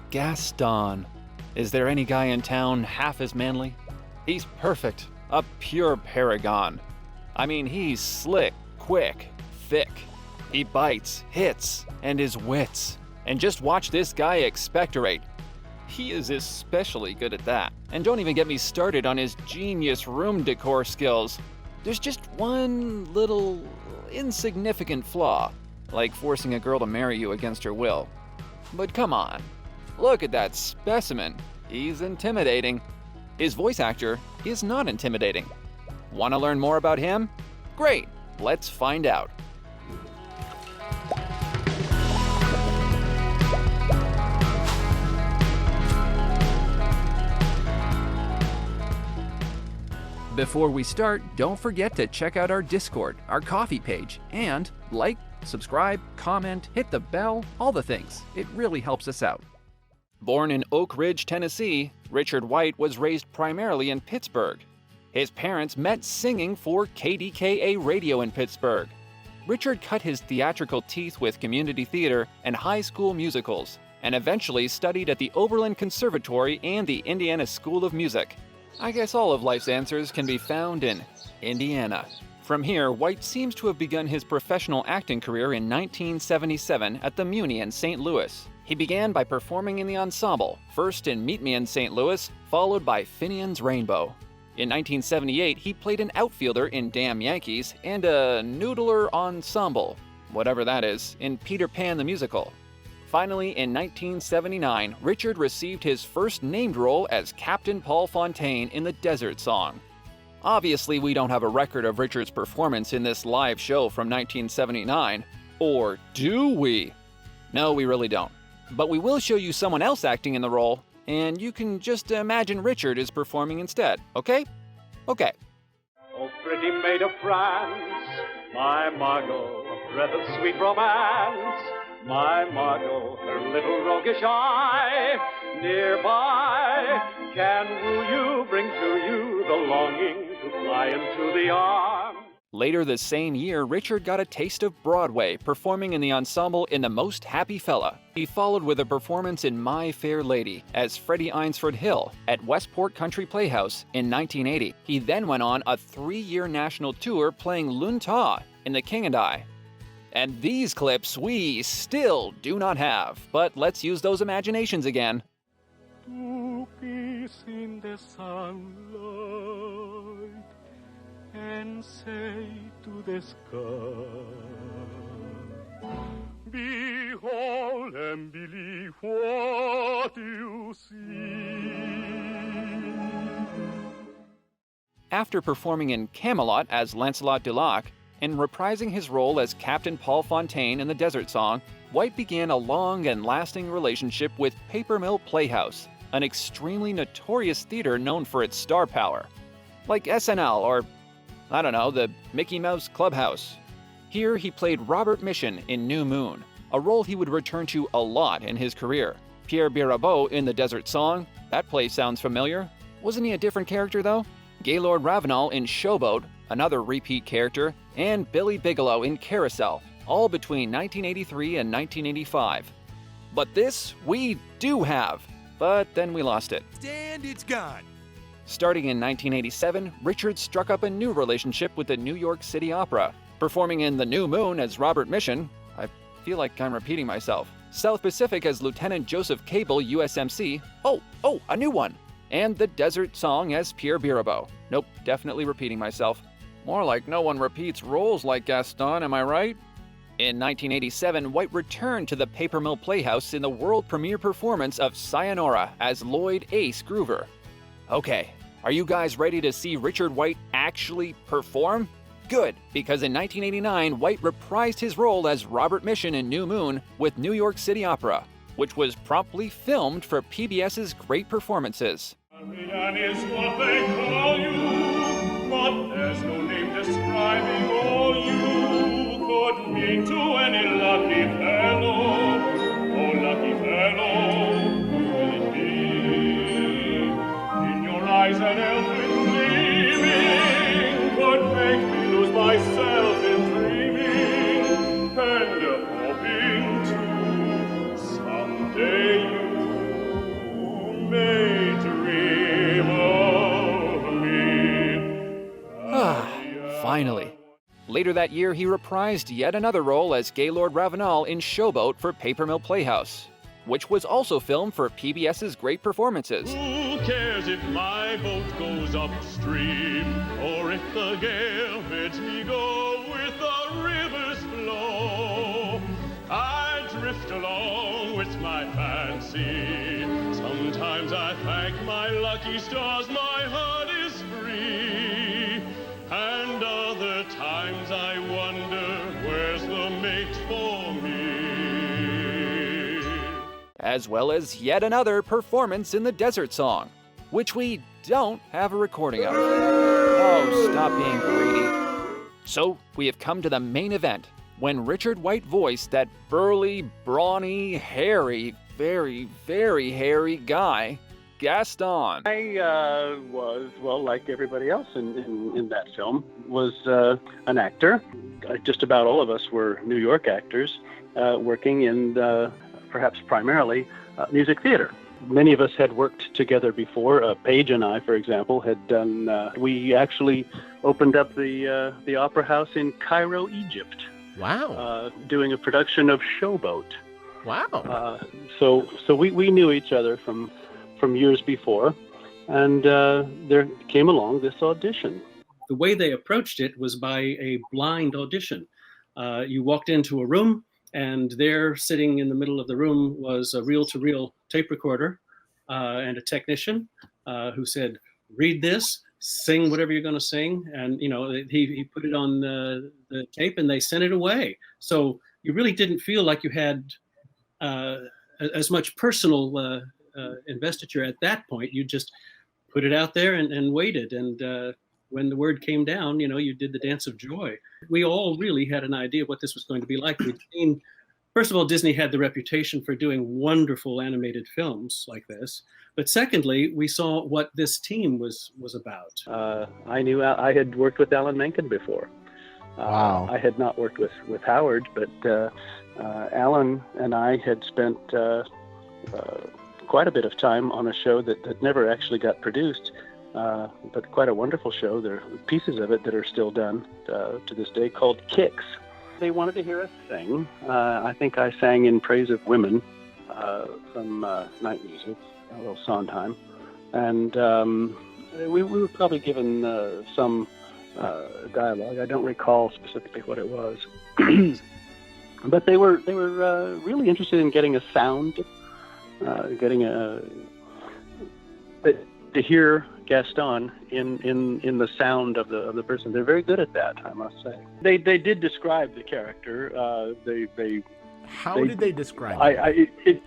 Gaston. Is there any guy in town half as manly? He's perfect, a pure paragon. I mean, he's slick, quick, thick. He bites, hits, and his wits. And just watch this guy expectorate. He is especially good at that. And don't even get me started on his genius room decor skills. There's just one little insignificant flaw, like forcing a girl to marry you against her will. But come on, look at that specimen. He's intimidating. His voice actor is not intimidating. Want to learn more about him? Great, let's find out. Before we start, don't forget to check out our Discord, our coffee page, and like, subscribe, comment, hit the bell, all the things. It really helps us out. Born in Oak Ridge, Tennessee, Richard White was raised primarily in Pittsburgh. His parents met singing for KDKA radio in Pittsburgh. Richard cut his theatrical teeth with community theater and high school musicals, and eventually studied at the Oberlin Conservatory and the Indiana School of Music. I guess all of life's answers can be found in Indiana. From here, White seems to have begun his professional acting career in 1977 at the Muni in St. Louis. He began by performing in the ensemble, first in Meet Me in St. Louis, followed by Finian's Rainbow. In 1978, he played an outfielder in Damn Yankees and a noodler ensemble, whatever that is, in Peter Pan the Musical. Finally, in 1979, Richard received his first named role as Captain Paul Fontaine in The Desert Song. Obviously, we don't have a record of Richard's performance in this live show from 1979. Or do we? No, we really don't. But we will show you someone else acting in the role, and you can just imagine Richard is performing instead, okay? Okay. Oh, pretty maid of France, my Margot, a breath of sweet romance. My Margot, her little roguish eye, nearby, can woo you, bring to you the longing to fly into the arms. Later this same year, Richard got a taste of Broadway, performing in the ensemble in The Most Happy Fella. He followed with a performance in My Fair Lady as Freddie Eynsford Hill at Westport Country Playhouse in 1980. He then went on a 3-year national tour playing Lun Ta in The King and I. And these clips we still do not have, but let's use those imaginations again. To kiss in the sunlight and say to the sky, behold and believe what you see. After performing in Camelot as Lancelot du Lac, and reprising his role as Captain Paul Fontaine in The Desert Song, White began a long and lasting relationship with Paper Mill Playhouse, an extremely notorious theater known for its star power. Like SNL or, I don't know, the Mickey Mouse Clubhouse. Here he played Robert Mission in New Moon, a role he would return to a lot in his career. Pierre Mirabeau in The Desert Song, that play sounds familiar. Wasn't he a different character though? Gaylord Ravenel in Showboat, another repeat character, and Billy Bigelow in Carousel, all between 1983 and 1985. But this we do have, but then we lost it. And it's gone. Starting in 1987, Richard struck up a new relationship with the New York City Opera, performing in The New Moon as Robert Mission. I feel like I'm repeating myself. South Pacific as Lieutenant Joseph Cable, USMC. Oh, a new one. And The Desert Song as Pierre Mirabeau. Nope, definitely repeating myself. More like no one repeats roles like Gaston, am I right? In 1987, White returned to the Paper Mill Playhouse in the world premiere performance of Sayonara as Lloyd Ace Groover. Okay, are you guys ready to see Richard White actually perform? Good, because in 1989, White reprised his role as Robert Mission in New Moon with New York City Opera, which was promptly filmed for PBS's Great Performances. Marianne is what they call you, but there's no name describing all you could mean to any lucky fellow. Oh, lucky fellow, who will it be? In your eyes an elfin gleaming could make me lose myself in dreaming and hoping to someday you Later that year, he reprised yet another role as Gaylord Ravenel in Showboat for Paper Mill Playhouse, which was also filmed for PBS's Great Performances. Who cares if my boat goes upstream, or if the gale bids me go with the river's flow? I drift along with my fancy. Sometimes I thank my lucky stars my heart is free. And other times I wonder where's the mate for me. As well as yet another performance in the Desert Song, which we don't have a recording of. Oh, stop being greedy. So we have come to the main event, when Richard White voiced that burly, brawny, hairy, very, very hairy guy, Gaston. I was, well, like everybody else in that film, was an actor. Just about all of us were New York actors working in, perhaps primarily, music theater. Many of us had worked together before. Paige and I, for example, had done, we actually opened up the Opera House in Cairo, Egypt. Wow. Doing a production of Showboat. Wow. So we knew each other from years before, and there came along this audition. The way they approached it was by a blind audition. You walked into a room, and there, sitting in the middle of the room, was a reel-to-reel tape recorder and a technician who said, "Read this, sing whatever you're going to sing," and he put it on the tape, and they sent it away. So you really didn't feel like you had as much personal investiture at that point. You just put it out there and waited, and when the word came down, you did the dance of joy. We all really had an idea of what this was going to be like. We'd seen, first of all, Disney had the reputation for doing wonderful animated films like this. But secondly, we saw what this team was about. I knew I had worked with Alan Menken before. Wow. I had not worked with Howard, but Alan and I had spent quite a bit of time on a show that never actually got produced, but quite a wonderful show. There are pieces of it that are still done to this day, called Kicks. They wanted to hear us sing. I think I sang in praise of women from Night Music, a little Sondheim. And we were probably given some dialogue. I don't recall specifically what it was. But they were really interested in getting a sound, to hear Gaston in the sound of the person. They're very good at that, I must say. They did describe the character. How did they describe it?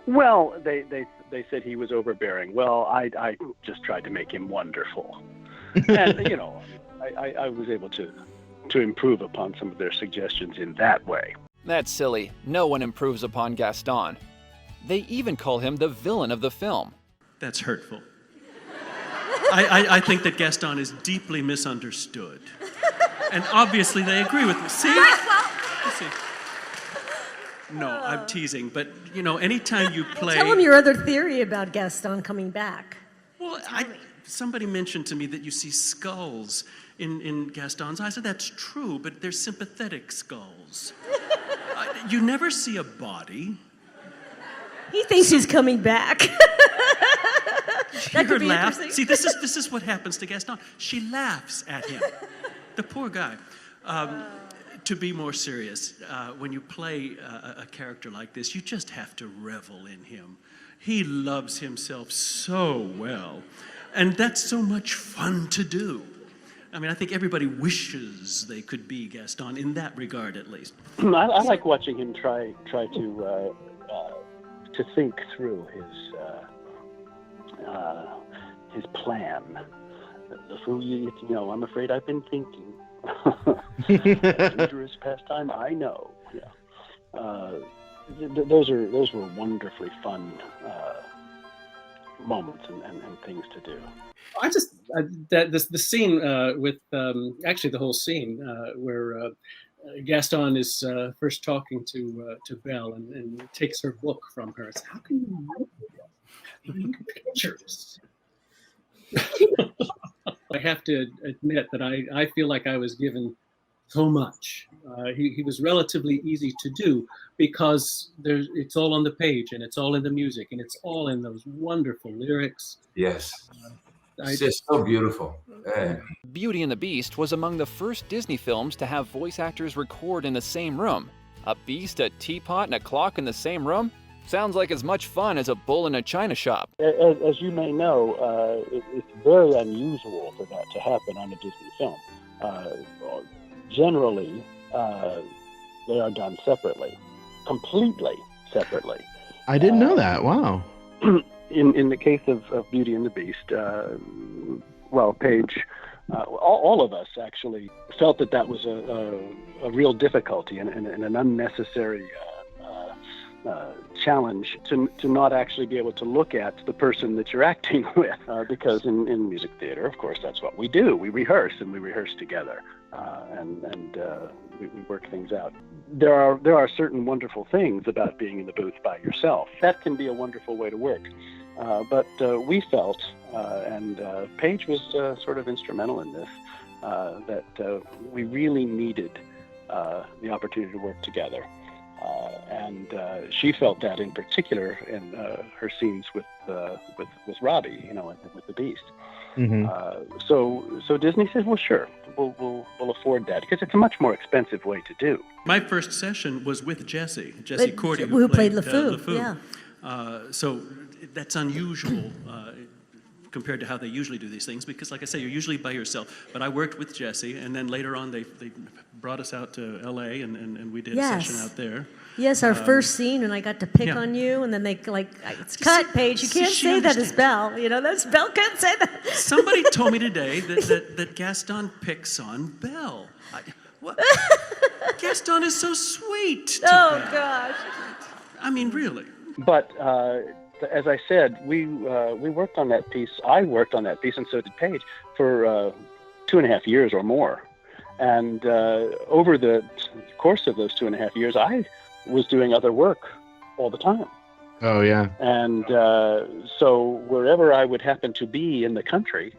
Well, they said he was overbearing. Well, I just tried to make him wonderful, and I was able to improve upon some of their suggestions in that way. That's silly. No one improves upon Gaston. They even call him the villain of the film. That's hurtful. I think that Gaston is deeply misunderstood. And obviously they agree with me. See? See? No, I'm teasing, but anytime you play... Tell him your other theory about Gaston coming back. Well, somebody mentioned to me that you see skulls in Gaston's eyes. I said, that's true, but they're sympathetic skulls. You never see a body. He thinks he's coming back. That could be laugh. interesting. See, this is what happens to Gaston. She laughs at him. The poor guy. To be more serious, when you play a character like this, you just have to revel in him. He loves himself so well, and that's so much fun to do. I mean, I think everybody wishes they could be Gaston in that regard, at least. I like watching him try to think through his plan. I'm afraid I've been thinking. Dangerous pastime, I know. Yeah. Those were wonderfully fun moments and things to do. I just the scene with actually the whole scene where Gaston is first talking to Belle and takes her book from her. It's, how can you look at pictures? I have to admit that I feel like I was given so much. He was relatively easy to do because it's all on the page and it's all in the music and it's all in those wonderful lyrics. Yes. It's just so beautiful. Beauty and the Beast was among the first Disney films to have voice actors record in the same room. A beast, a teapot, and a clock in the same room? Sounds like as much fun as a bull in a china shop. As you may know, it's very unusual for that to happen on a Disney film. Generally, they are done separately, completely separately. I didn't know that. Wow. In the case of Beauty and the Beast, Paige, all of us actually felt that was a real difficulty and an unnecessary challenge to not actually be able to look at the person that you're acting with, because in music theater, of course, that's what we do. We rehearse together, and we work things out. There are certain wonderful things about being in the booth by yourself. That can be a wonderful way to work. But we felt, and Paige was sort of instrumental in this, that we really needed the opportunity to work together. And she felt that in particular in her scenes with Robbie, with the Beast. Mm-hmm. So Disney said, well, sure, we'll afford that because it's a much more expensive way to do. My first session was with Jesse Cordy, who played LeFou. Yeah. So that's unusual compared to how they usually do these things, because like I say, you're usually by yourself. But I worked with Jesse, and then later on they brought us out to LA, and we did a session out there. Yes, our first scene, and I got to pick on you, and then they it's cut, Paige. You can't say that as Belle. That's Belle can't say that. Somebody told me today that Gaston picks on Belle. What? Gaston is so sweet to Belle. Gosh. I mean, really. But as I said, we worked on that piece. I worked on that piece, and so did Paige, for 2.5 years or more. And over the course of those 2.5 years, I was doing other work all the time. Oh, yeah. And so wherever I would happen to be in the country,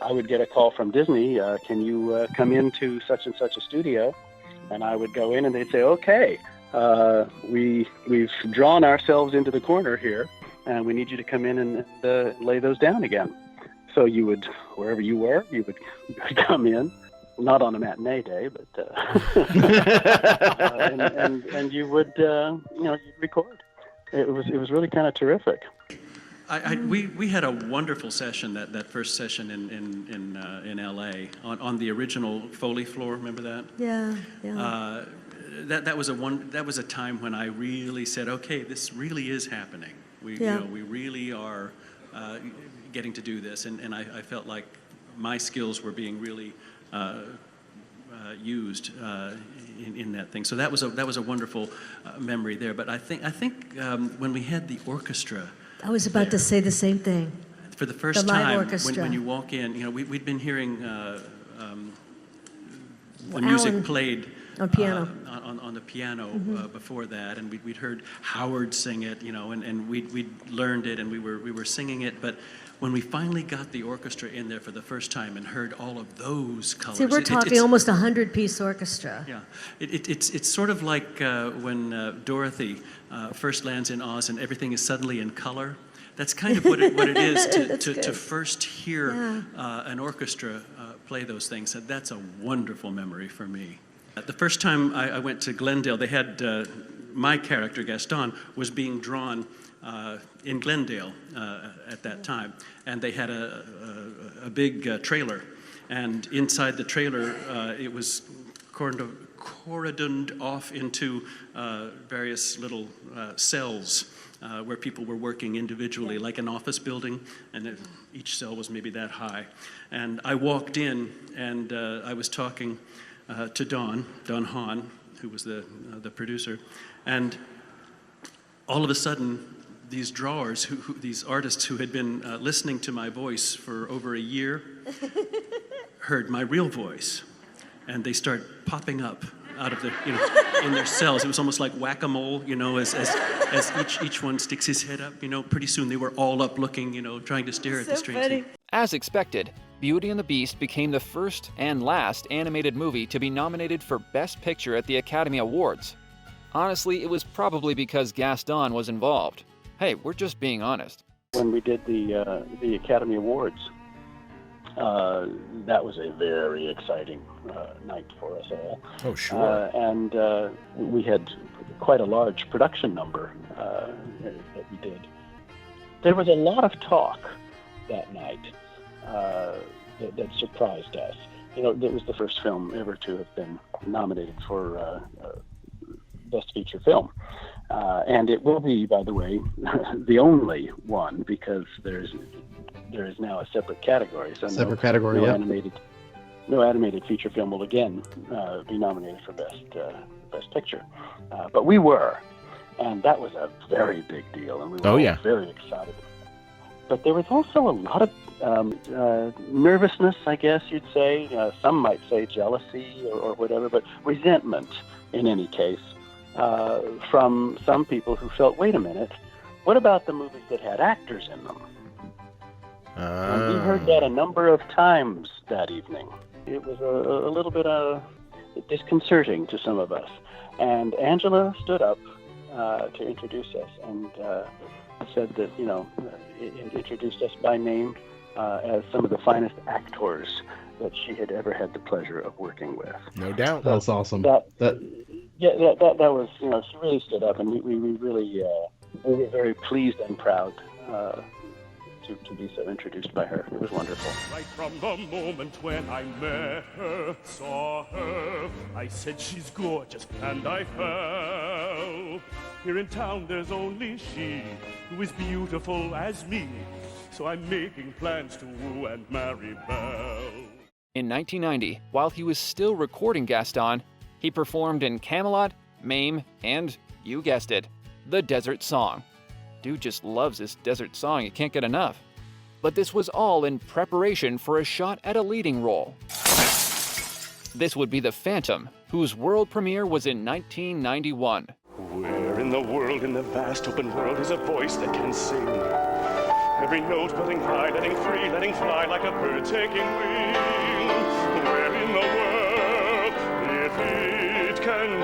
I would get a call from Disney, can you come into such and such a studio? And I would go in, and they'd say, okay, we've drawn ourselves into the corner here, and we need you to come in and lay those down again. So you would, wherever you were, you would come in, not on a matinee day, but and you would you'd record. It was really kind of terrific. We had a wonderful session that first session in LA on the original Foley floor. Remember that? Yeah. That was a time when I really said, okay, this really is happening. We really are getting to do this, and I felt like my skills were being really used in that thing. So that was a wonderful memory there. But I think when we had the orchestra, I was about to say the same thing. For the first time, when you walk in, we'd been hearing the music played on piano. On the piano before that, and we'd heard Howard sing it, and we'd learned it, and we were singing it. But when we finally got the orchestra in there for the first time and heard all of those colors, see, we're talking almost 100-piece orchestra. Yeah, it's sort of like when Dorothy first lands in Oz and everything is suddenly in color. That's kind of what it is to first hear an orchestra play those things. That's a wonderful memory for me. The first time I went to Glendale, they had my character, Gaston, was being drawn in Glendale at that time. And they had a big trailer. And inside the trailer, it was corridoned off into various little cells where people were working individually, like an office building, and each cell was maybe that high. And I walked in, and I was talking to Don Hahn, who was the producer, and all of a sudden, these drawers, these artists who had been listening to my voice for over a year, heard my real voice, and they start popping up out of in their cells. It was almost like whack-a-mole, as as each one sticks his head up, pretty soon they were all up looking, trying to stare at the strange thing. As expected, Beauty and the Beast became the first and last animated movie to be nominated for Best Picture at the Academy Awards. Honestly, it was probably because Gaston was involved. Hey, we're just being honest. When we did the Academy Awards, that was a very exciting night for us all. Oh, sure. And we had quite a large production number that we did. There was a lot of talk that night that surprised us. It was the first film ever to have been nominated for Best Feature Film. And it will be, by the way, the only one, because there is now a separate category. So no animated feature film will again be nominated for Best Picture. But we were, and that was a very big deal, and we were very excited. But there was also a lot of nervousness, I guess you'd say. Some might say jealousy or whatever, but resentment in any case. From some people who felt, wait a minute, what about the movies that had actors in them? And we heard that a number of times that evening. It was a little bit disconcerting to some of us. And Angela stood up to introduce us and said that, introduced us by name as some of the finest actors that she had ever had the pleasure of working with. No doubt. That's awesome. That was, she really stood up, and we really we were very pleased and proud to be so introduced by her. It was wonderful. Right from the moment when I met her, saw her, I said she's gorgeous, and I fell. Here in town there's only she who is beautiful as me, so I'm making plans to woo and marry Belle. In 1990, while he was still recording Gaston, he performed in Camelot, Mame, and, you guessed it, The Desert Song. Dude just loves this desert song, you can't get enough. But this was all in preparation for a shot at a leading role. This would be The Phantom, whose world premiere was in 1991. Where in the world, in the vast open world, is a voice that can sing? Every note building high, letting free, letting fly like a bird taking wing. Where in the world, if it can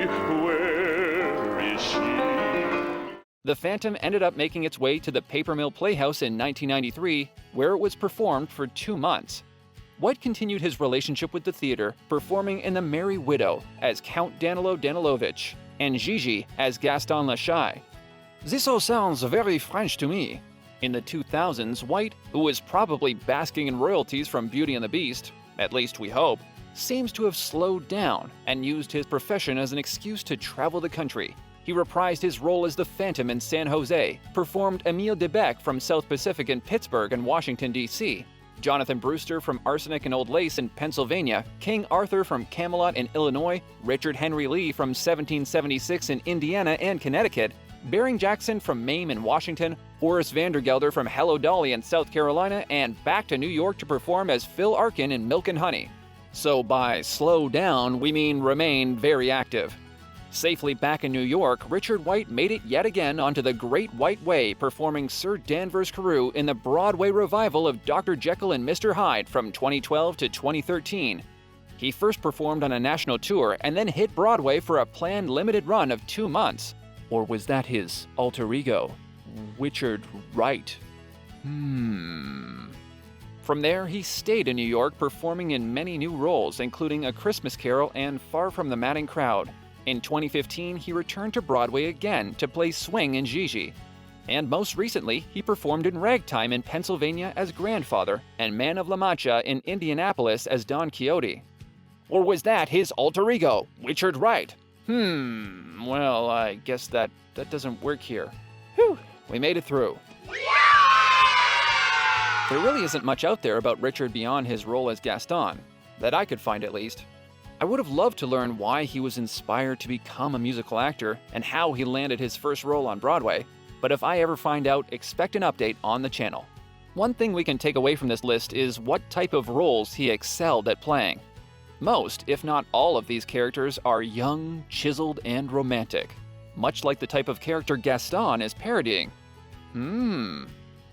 be, where is she? The Phantom ended up making its way to the Paper Mill Playhouse in 1993, where it was performed for 2 months. White continued his relationship with the theater, performing in The Merry Widow as Count Danilo Danilovich and Gigi as Gaston Le Shy. This all sounds very French to me. In the 2000s, White, who was probably basking in royalties from Beauty and the Beast, at least we hope, seems to have slowed down and used his profession as an excuse to travel the country. He reprised his role as the Phantom in San Jose, performed Emile Debec from South Pacific in Pittsburgh and Washington, D.C., Jonathan Brewster from Arsenic and Old Lace in Pennsylvania, King Arthur from Camelot in Illinois, Richard Henry Lee from 1776 in Indiana and Connecticut, Bering Jackson from Mame in Washington, Horace Vandergelder from Hello Dolly in South Carolina, and back to New York to perform as Phil Arkin in Milk and Honey. So by slow down, we mean remain very active. Safely back in New York, Richard White made it yet again onto the Great White Way, performing Sir Danvers Carew in the Broadway revival of Dr. Jekyll and Mr. Hyde from 2012 to 2013. He first performed on a national tour and then hit Broadway for a planned limited run of 2 months. Or was that his alter ego, Richard Wright? From there, he stayed in New York, performing in many new roles, including A Christmas Carol and Far from the Madding Crowd. In 2015, he returned to Broadway again to play Swing in Gigi. And most recently, he performed in Ragtime in Pennsylvania as Grandfather and Man of La Mancha in Indianapolis as Don Quixote. Or was that his alter ego, Richard Wright? Well, I guess that doesn't work here. Whew, we made it through. There really isn't much out there about Richard beyond his role as Gaston, that I could find at least. I would have loved to learn why he was inspired to become a musical actor and how he landed his first role on Broadway, but if I ever find out, expect an update on the channel. One thing we can take away from this list is what type of roles he excelled at playing. Most, if not all of these characters are young, chiseled, and romantic. much like the type of character Gaston is parodying.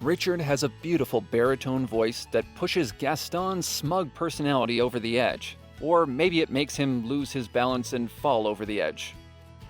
Richard has a beautiful baritone voice that pushes Gaston's smug personality over the edge. Or maybe it makes him lose his balance and fall over the edge.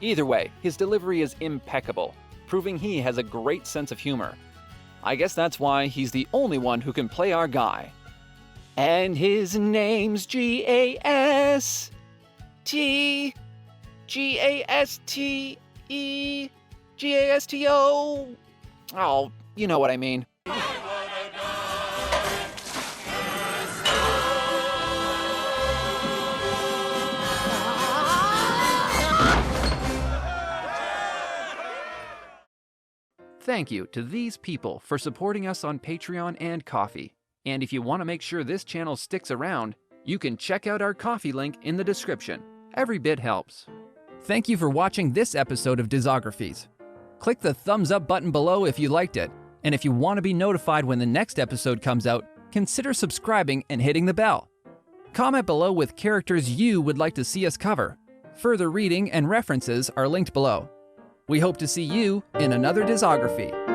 Either way, his delivery is impeccable, proving he has a great sense of humor. I guess that's why he's the only one who can play our guy. And his name's Gasto. Oh, you know what I mean. Thank you to these people for supporting us on Patreon and Ko-fi. And if you want to make sure this channel sticks around, you can check out our Ko-fi link in the description. Every bit helps. Thank you for watching this episode of Discographies. Click the thumbs up button below if you liked it. And if you want to be notified when the next episode comes out, consider subscribing and hitting the bell. Comment below with characters you would like to see us cover. Further reading and references are linked below. We hope to see you in another Discography.